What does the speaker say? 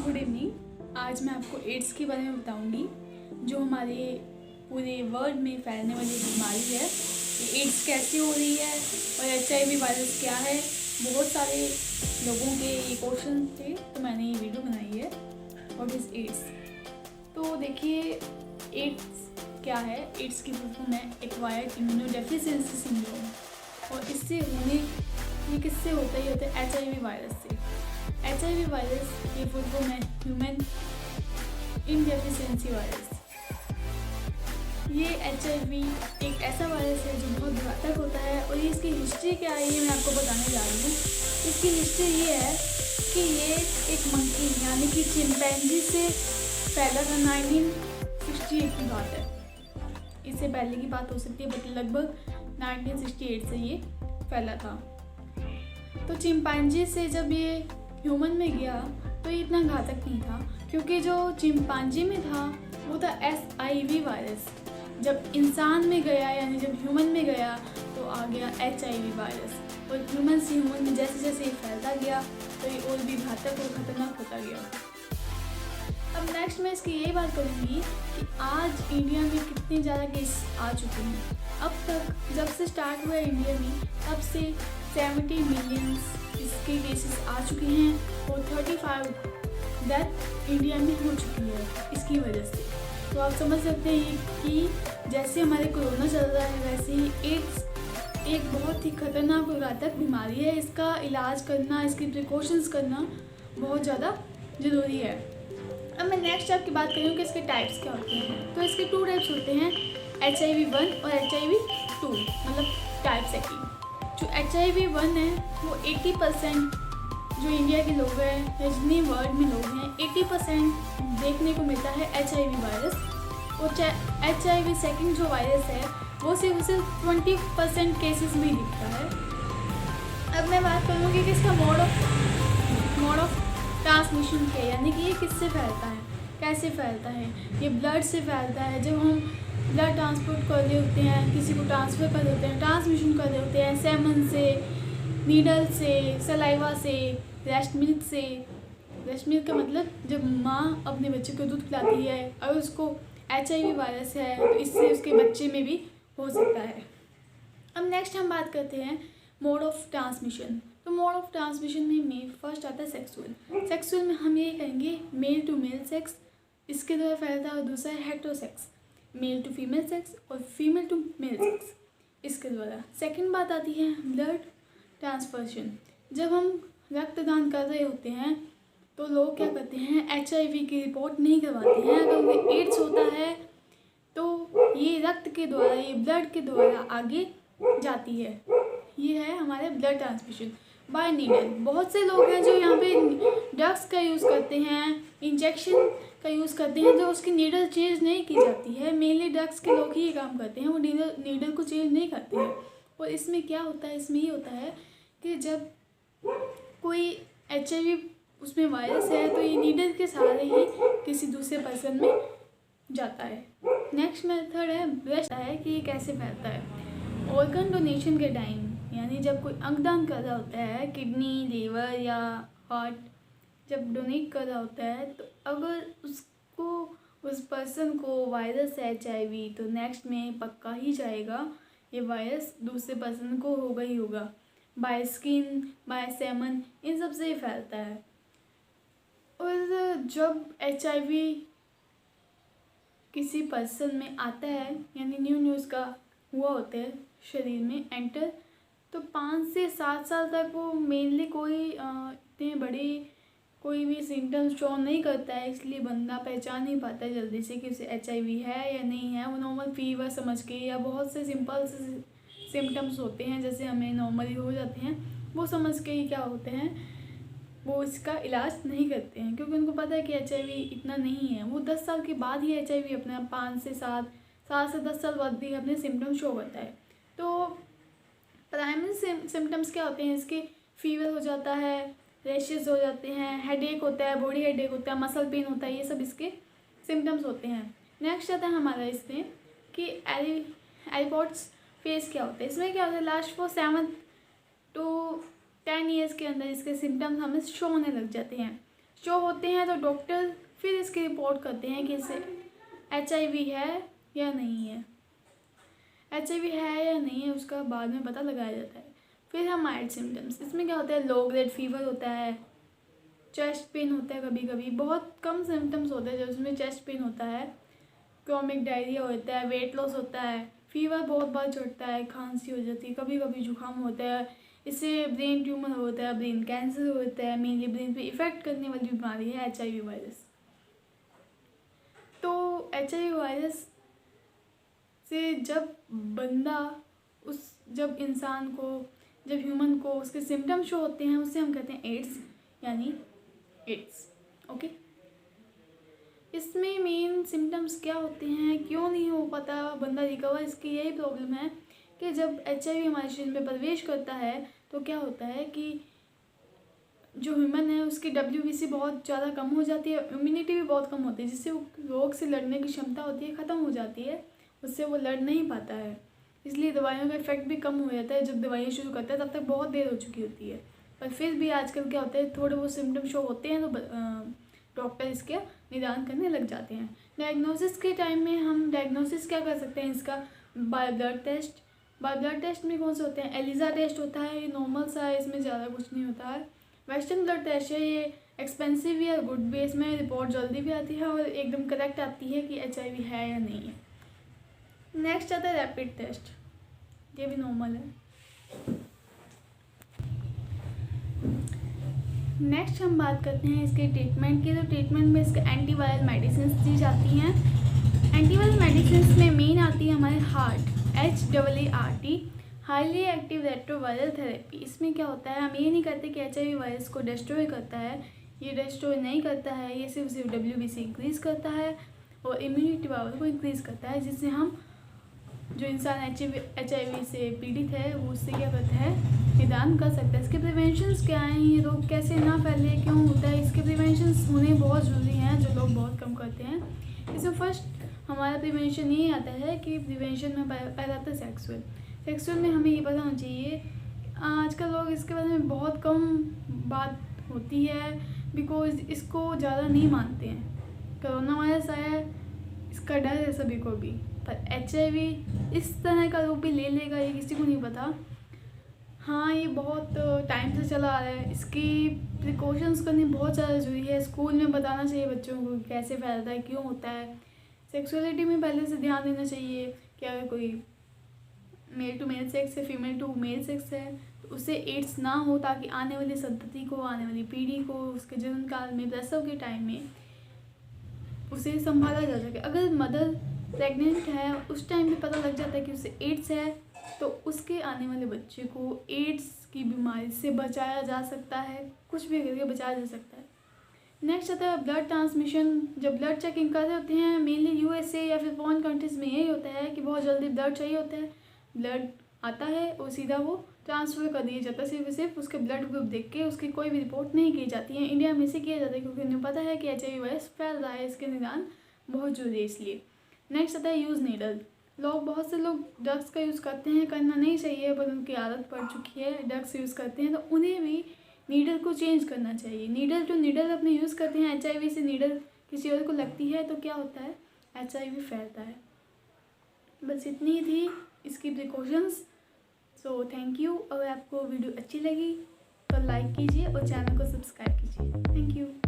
Good evening. आज मैं आपको एड्स के बारे में बताऊंगी, जो हमारे पूरे वर्ल्ड में फैलने वाली बीमारी है। ये एड्स कैसे हो रही है और HIV वायरस क्या है। बहुत सारे लोगों के ये क्वेश्चन थे, तो मैंने ये वीडियो बनाई है। What is AIDS? तो देखिए, एड्स क्या है। एड्स की फुल फॉर्म है एक्वायर्ड इम्यूनोडेफिशिएंसी सिंड्रोम, और इससे होने ये किससे होता है? ये होता है HIV वायरस से। HIV वायरस ये फुल फॉर्म है ह्यूमन इम्यूनोडेफिशिएंसी वायरस। ये HIV एक ऐसा वायरस है जो बहुत घातक होता है, और ये इसकी हिस्ट्री क्या है ये मैं आपको बताने जा रही हूँ। इसकी हिस्ट्री ये है कि ये एक मंकी यानी कि चिंपैंजी से फैला था। 1968 की बात है, इससे पहले की बात हो सकती है, बट लगभग 1968 से ये फैला था। तो चिंपैंजी से जब ये ह्यूमन में गया तो ये इतना घातक नहीं था, क्योंकि जो चिंपैंजी में था वो था SIV वायरस। जब इंसान में गया यानी जब ह्यूमन में गया तो आ गया HIV वायरस, और ह्यूमन से ह्यूमन में जैसे जैसे ये फैलता गया तो ये और भी घातक और ख़तरनाक होता गया। अब नेक्स्ट मैं इसकी यही बात करूँगी कि आज इंडिया में कितने ज़्यादा केस आ चुके हैं। अब तक जब से स्टार्ट हुआ इंडिया में तब से 70 मिलियन इसके केसेस आ चुके हैं, और 35 डेथ इंडिया में हो चुकी है इसकी वजह से। तो आप समझ सकते हैं कि जैसे हमारे कोरोना चल रहा है, वैसे ही एड्स एक बहुत ही खतरनाक और घातक बीमारी है। इसका इलाज करना, इसकी प्रिकॉशंस करना बहुत ज़्यादा ज़रूरी है। अब मैं नेक्स्ट आपकी बात करूँ कि इसके टाइप्स क्या होते हैं। तो इसके 2 टाइप्स होते हैं, HIV-1 और HIV-2, मतलब टाइप्स है कि जो HIV-1 है वो 80% जो इंडिया के लोग हैं या जितने वर्ल्ड में लोग हैं 80% देखने को मिलता है HIV वायरस। और HIV-2 जो वायरस है वो सिर्फ 20% केसेस में ही दिखता है। अब मैं बात करूँगी कि इसका मोड ऑफ ट्रांसमिशन क्या है, यानी कि ये किससे फैलता है, कैसे फैलता है। ये ब्लड से फैलता है। जब हम ब्लड ट्रांसपोर्ट कर रहे होते हैं, किसी को ट्रांसफ़र कर रहे होते हैं, ट्रांसमिशन कर रहे होते हैं, सेमन से, नीडल से, सलाइवा से, ब्रेस्ट मिल्क से। ब्रेस्ट मिल्क का मतलब जब माँ अपने बच्चे को दूध खिलाती है और उसको HIV वायरस है तो इससे उसके बच्चे में भी हो सकता है। अब नेक्स्ट हम बात करते हैं मोड ऑफ ट्रांसमिशन। तो मोड ऑफ ट्रांसमिशन में फर्स्ट आता है सेक्सुअल में हम ये कहेंगे मेल टू मेल सेक्स, इसके द्वारा फैलता है। और दूसरा है हेटेरोसेक्स, मेल टू फीमेल सेक्स और फीमेल टू मेल सेक्स, इसके द्वारा। सेकंड बात आती है ब्लड ट्रांसफर्शन। जब हम रक्तदान कर रहे होते हैं तो लोग क्या करते हैं, HIV की रिपोर्ट नहीं करवाते हैं। अगर उन्हें एड्स होता है तो ये रक्त के द्वारा, ये ब्लड के द्वारा आगे जाती है। ये है हमारे ब्लड ट्रांसमिशन बाय नीडल। बहुत से लोग हैं जो यहाँ पे ड्रग्स का यूज़ करते हैं, इंजेक्शन का यूज़ करते हैं, जो उसकी नीडल चेंज नहीं की जाती है। मेनली ड्रग्स के लोग ही ये काम करते हैं, वो नीडल को चेंज नहीं करते हैं। और इसमें क्या होता है, इसमें ये होता है कि जब कोई HIV उसमें वायरस है तो ये नीडल के सहारे ही किसी दूसरे पर्सन में जाता है। नेक्स्ट मेथड है ब्रेस्ट है कि ये कैसे फैलता है। ऑर्गन डोनेशन के टाइम, यानी जब कोई अंगदान कर रहा होता है, किडनी, लीवर या हार्ट जब डोनेट कर रहा होता है, तो अगर उस पर्सन को वायरस है HIV, तो नेक्स्ट में पक्का ही जाएगा ये वायरस दूसरे पर्सन को होगा ही होगा। बाय स्किन, बाय सेमन, इन सब से ही फैलता है। और जब HIV किसी पर्सन में आता है, यानी न्यूज़ का हुआ होता है शरीर में एंटर, तो 5 से 7 साल तक वो मेनली कोई इतने बड़े कोई भी सिम्टम्स शो नहीं करता है, इसलिए बंदा पहचान नहीं पाता है जल्दी से कि उसे HIV है या नहीं है। वो नॉर्मल फीवर समझ के या बहुत से सिंपल से सिम्टम्स होते हैं जैसे हमें नॉर्मली हो जाते हैं, वो समझ के ही क्या होते हैं, वो इसका इलाज नहीं करते हैं, क्योंकि उनको पता है कि HIV इतना नहीं है। वो 10 साल के बाद ही HIV अपने 5 से 7 से 10 साल बाद भी अपने सिम्टम्स शो करता है। तो प्राइमरी सिम्टम्स क्या होते हैं इसके? फीवर हो जाता है, रैशेस हो जाते हैं, हेडेक होता है, बॉडी हेडेक होता है, मसल पेन होता है, ये सब इसके सिम्टम्स होते हैं। नेक्स्ट आता है हमारा इसमें कि एलिपोड्स फेस क्या होता है। इसमें क्या होता है, लास्ट फॉर 7 to 10 ईयर्स के अंदर इसके सिम्टम्स हमें शो होने लग जाते हैं। शो होते हैं तो डॉक्टर फिर इसकी रिपोर्ट करते हैं कि इसे HIV है या नहीं है। HIV है या नहीं है उसका बाद में पता लगाया जाता है। फिर है माइल्ड सिम्टम्स। इसमें क्या होता है, लो ग्रेड फीवर होता है, चेस्ट पेन होता है, कभी कभी बहुत कम सिम्टम्स होते हैं, जब उसमें चेस्ट पेन होता है, क्रॉनिक डायरिया होता है, वेट लॉस होता है, फीवर बहुत बार चढ़ता है, खांसी हो जाती है, कभी कभी जुकाम होता है, इससे ब्रेन ट्यूमर होता है, ब्रेन कैंसर होता है। मेनली ब्रेन पे इफ़ेक्ट करने वाली बीमारी है HIV वायरस। तो HIV वायरस से जब इंसान को, जब ह्यूमन को उसके सिम्टम शो होते हैं, उससे हम कहते हैं एड्स, यानी एड्स। ओके, इसमें मेन सिम्टम्स क्या होते हैं, क्यों नहीं हो पाता बंदा रिकवर, इसकी यही प्रॉब्लम है कि जब HIV हमारे शरीर में प्रवेश करता है तो क्या होता है कि जो ह्यूमन है उसकी WBC बहुत ज़्यादा कम हो जाती है, इम्यूनिटी भी बहुत कम होती है, जिससे वो रोग से लड़ने की क्षमता होती है ख़त्म हो जाती है, उससे वो लड़ नहीं पाता है। इसलिए दवाइयों का इफेक्ट भी कम हो जाता है। जब दवाइयाँ शुरू करता है तब तक बहुत देर हो चुकी होती है, पर फिर भी आजकल क्या होता है, थोड़े बहुत सिम्टम शो होते हैं तो डॉक्टर इसके निदान करने लग जाते हैं। डायग्नोसिस के टाइम में हम डायग्नोसिस क्या कर सकते हैं इसका, by blood test. By blood test में कौन से होते हैं, एलिजा टेस्ट होता है, ये नॉर्मल सा है, इसमें ज़्यादा कुछ नहीं होता है। वेस्टर्न ब्लड टेस्ट है, ये एक्सपेंसिव भी है, गुड भी है, इसमें रिपोर्ट जल्दी भी आती है और एकदम करेक्ट आती है कि HIV है या नहीं है। नेक्स्ट आता है रैपिड टेस्ट, ये भी नॉर्मल है। नेक्स्ट हम बात करते हैं इसके ट्रीटमेंट की। तो ट्रीटमेंट में इसके एंटीवायरल मेडिसिन दी जाती हैं। एंटीवायरल मेडिसिन में मेन आती है हमारे HAART, highly active retroviral therapy. इसमें क्या होता है, हम ये नहीं कहते कि HIV वायरस को डिस्ट्रॉय करता है, ये डिस्ट्रॉय नहीं करता है, ये सिर्फ WBC इंक्रीज़ करता है और इम्यूनिटी पावर को इंक्रीज़ करता है, जिससे हम जो इंसान HIV से पीड़ित है वो उससे क्या करता है, निदान कर सकता है। इसके प्रिवेंशंस क्या हैं, ये रोग कैसे ना फैले, क्यों होता है, इसके प्रिवेंशंस होने बहुत ज़रूरी हैं जो लोग बहुत कम करते हैं। इसमें फर्स्ट हमारा प्रिवेंशन ये आता है कि प्रिवेंशन में पहला आता है सेक्सुअल में हमें ये पता होना चाहिए। आजकल लोग इसके बारे में बहुत कम बात होती है, बिकॉज इसको ज़्यादा नहीं मानते हैं। कोरोना वायरस आया, इसका डर है सभी को भी, पर HIV इस तरह का रूप भी ले लेगा ये किसी को नहीं पता। हाँ, ये बहुत टाइम से चला आ रहा है, इसकी प्रिकॉशंस करनी बहुत ज़्यादा ज़रूरी है। स्कूल में बताना चाहिए बच्चों को कैसे फैलता है, क्यों होता है। सेक्सुअलिटी में पहले से ध्यान देना चाहिए कि अगर कोई मेल टू मेल सेक्स है, फीमेल टू मेल सेक्स है, तो उससे एड्स ना हो, ताकि आने वाली संतति को, आने वाली पीढ़ी को उसके जन्म काल में, प्रसव के टाइम में उसे संभाला जा सके। अगर मदर प्रेग्नेंट है, उस टाइम भी पता लग जाता है कि उसे एड्स है, तो उसके आने वाले बच्चे को एड्स की बीमारी से बचाया जा सकता है, कुछ भी करके बचाया जा सकता है। नेक्स्ट आता है ब्लड ट्रांसमिशन। जब ब्लड चेकिंग कर रहे होते हैं, मेनली USA या फिर फॉरेन कंट्रीज़ में यही होता है कि बहुत जल्दी ब्लड चाहिए होता है, ब्लड आता है और सीधा वो ट्रांसफ़र कर दिया जाता है, सिर्फ उसके ब्लड ग्रुप देख के उसकी कोई भी रिपोर्ट नहीं की जाती है। इंडिया में से किया जाता है क्योंकि उन्हें पता है कि HIV वायरस फैल रहा है, इसके निदान बहुत जरूरी है इसलिए। नेक्स्ट आता है यूज़ नीडल। बहुत से लोग ड्रग्स का यूज़ करते हैं, करना नहीं चाहिए, पर उनकी आदत पड़ चुकी है, ड्रग्स यूज़ करते हैं, तो उन्हें भी नीडल को चेंज करना चाहिए। नीडल जो नीडल अपने यूज़ करते हैं, HIV से नीडल किसी और को लगती है तो क्या होता है, HIV फैलता है। बस इतनी ही थी इसकी प्रिकॉशंस। So thank you. अगर आपको वीडियो अच्छी लगी तो लाइक कीजिए और चैनल को सब्सक्राइब कीजिए। Thank you.